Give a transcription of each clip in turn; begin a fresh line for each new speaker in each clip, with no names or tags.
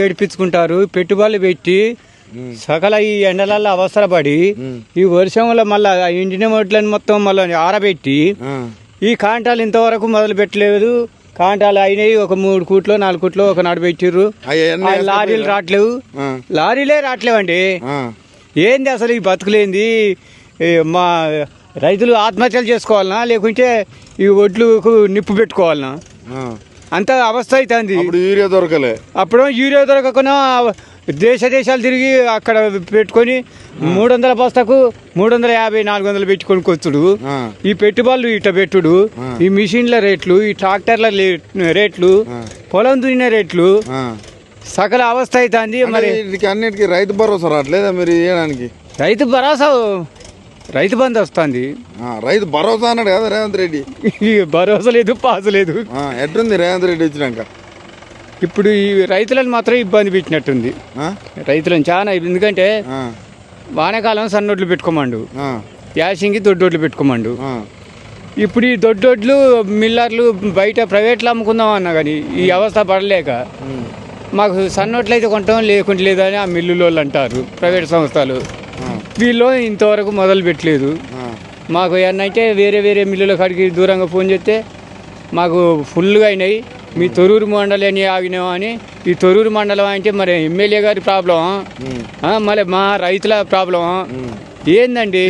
ఏడిపించుకుంటారు. పెట్టుబడులు పెట్టి సకల ఈ ఎండలలో అవసరపడి ఈ వర్షంలో మళ్ళా ఇండిన మొట్లని మొత్తం మళ్ళీ ఆరబెట్టి ఈ కాంటాలు ఇంతవరకు మొదలు పెట్టలేదు. కాంటాలు అయినాయి, ఒక 3 కూట్లో 4 కూట్లో ఒక నాడు పెట్టిర్రు. లారీలు రావట్లేవు, లారీలే రావట్లేవండి. ఏంది అసలు ఈ బతుకులేంది? మా రైతులు ఆత్మహత్యలు చేసుకోవాలనా లేకుంటే ఈ ఒడ్లకు నిప్పు పెట్టుకోవాలనా? అంత అవస్థ అవుతుంది. అప్పుడు యూరియా దొరకకుండా దేశాలు తిరిగి అక్కడ పెట్టుకొని 300 బస్తాకు 350, 400 పెట్టుకొని కొచ్చుడు. ఈ పెట్టుబడులు ఇట పెట్టుడు, ఈ మిషన్ల రేట్లు, ఈ ట్రాక్టర్ల రేట్లు, పొలం దున్నిన రేట్లు, సకల అవస్థ అవుతుంది. మరి
అన్నిటికీ రైతు భరోసా రావట్లేదా మీరు ఇవ్వడానికి?
రైతు బంధు వస్తుంది.
రైతు భరోసా అన్నాడు కదా రేవంత్ రెడ్డి.
భరోసా లేదు, పాసు లేదు.
ఎట్లుంది రేవంత్ రెడ్డి వచ్చినాక?
ఇప్పుడు ఈ రైతులను మాత్రం ఇబ్బంది పెట్టినట్టుంది. రైతులను చాలా, ఎందుకంటే వానాకాలం సన్నొడ్లు పెట్టుకోమండు, యాసింగి దొడ్డొడ్లు పెట్టుకోమండు. ఇప్పుడు ఈ దొడ్డొడ్లు మిల్లర్లు బయట ప్రైవేట్లో అమ్ముకుందాం అన్నా కానీ ఈ అవస్థ పడలేక మాకు సన్నొడ్లు అయితే కొంటాం లేకుంటే లేదని ఆ మిల్లులో అంటారు ప్రైవేట్ సంస్థలు. వీళ్ళు ఇంతవరకు మొదలు పెట్టలేదు. మాకు ఏమన్నంటే వేరే మిల్లుల కాడికి దూరంగా ఫోన్ చేస్తే మాకు ఫుల్గా అయినాయి, మీ తొర్రూరు మండలం ఆగినాం అని. ఈ తొర్రూరు మండలం అంటే మరి ఎమ్మెల్యే గారి ప్రాబ్లం, మళ్ళీ మా రైతుల ప్రాబ్లం ఏందండి?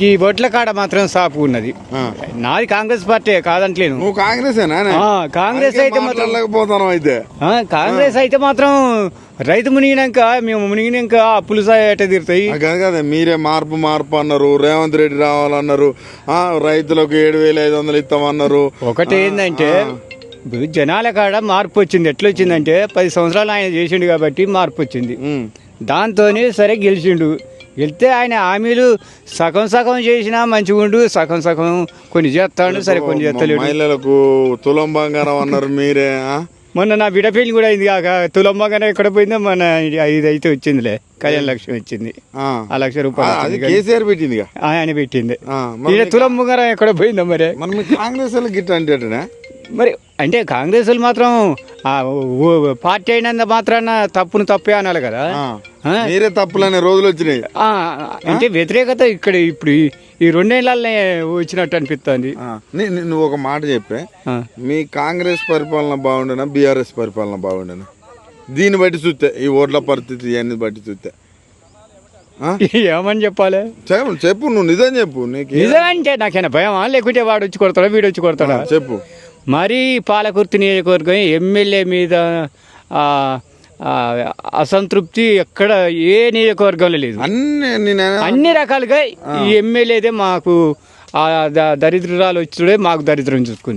ఈ బొట్ల కాడ మాత్రం సాపు ఉన్నది. నాది కాంగ్రెస్ పార్టీ కాదంటలేను. కాంగ్రెస్ అయితే కాంగ్రెస్ అయితే మాత్రం రైతు మునిగినాక మేము మునిగినాక అప్పులు ఎట్ట తీరుతాయి
కదా. మీరే మార్పు అన్నారు, రేవంత్ రెడ్డి రావాలన్నారు, రైతులకు 7,500 ఇస్తామన్నారు.
ఒకటి ఏంటంటే జనాల కాడ మార్పు వచ్చింది. ఎట్లా వచ్చిందంటే 10 సంవత్సరాలు ఆయన చేసిండు కాబట్టి మార్పు వచ్చింది. దాంతోనే సరే గెలిచిండు. వెళ్తే ఆయన హామీలు సగం చేసినా మంచిగా ఉండు, సగం కొన్ని చేస్తాడు, సరే కొన్ని చేస్తలేడు.
మహిళలకు తులం బంగారం అన్నారు మీరే.
మొన్న నా బిడ్డ పెళ్లి కూడా అయింది కాక తులం బంగారం ఎక్కడ పోయిందో మన 5 అయితే వచ్చిందిలే, కళ్యాణ లక్ష్యం వచ్చింది.
ఆ ₹1,00,000 కేసీఆర్ పెట్టింది,
ఆయన పెట్టింది. తులం బంగారం ఎక్కడ పోయిందో మరి.
కాంగ్రెస్ గిట్ట అంటే
మరి అంటే కాంగ్రెస్ వాళ్ళు మాత్రం పార్టీ అయినంత మాత్రాన తప్పును తప్పే అనాలి కదా.
మీరే తప్పులనే రోజులు వచ్చినాయి.
అంటే వ్యతిరేకత ఇక్కడ ఇప్పుడు ఈ 2 ఏళ్లనే వచ్చినట్టు అనిపిస్తుంది.
నువ్వు ఒక మాట చెప్పే, మీ కాంగ్రెస్ పరిపాలన బాగుండేనా బీఆర్ఎస్ పరిపాలన బాగుండేనా? దీన్ని బట్టి చూస్తే, ఈ ఓట్ల పరిస్థితి ఇవన్నీ బట్టి చూస్తే
ఏమని చెప్పాలి?
చెప్పు, నువ్వు నిజం చెప్పు. నీకు
నిజం అంటే నాకైనా భయమా లేకుంటే వాడు వచ్చి కొడతాడా వీడు వచ్చి కొడతాడా?
చెప్పు.
మరీ పాలకుర్తి నియోజకవర్గం ఎమ్మెల్యే మీద అసంతృప్తి ఎక్కడ ఏ నియోజకవర్గంలో లేదు. అన్ని రకాలుగా ఈ ఎమ్మెల్యేదే మాకు దరిద్రాలు వచ్చుడే మాకు దరిద్రం చూసుకుంది.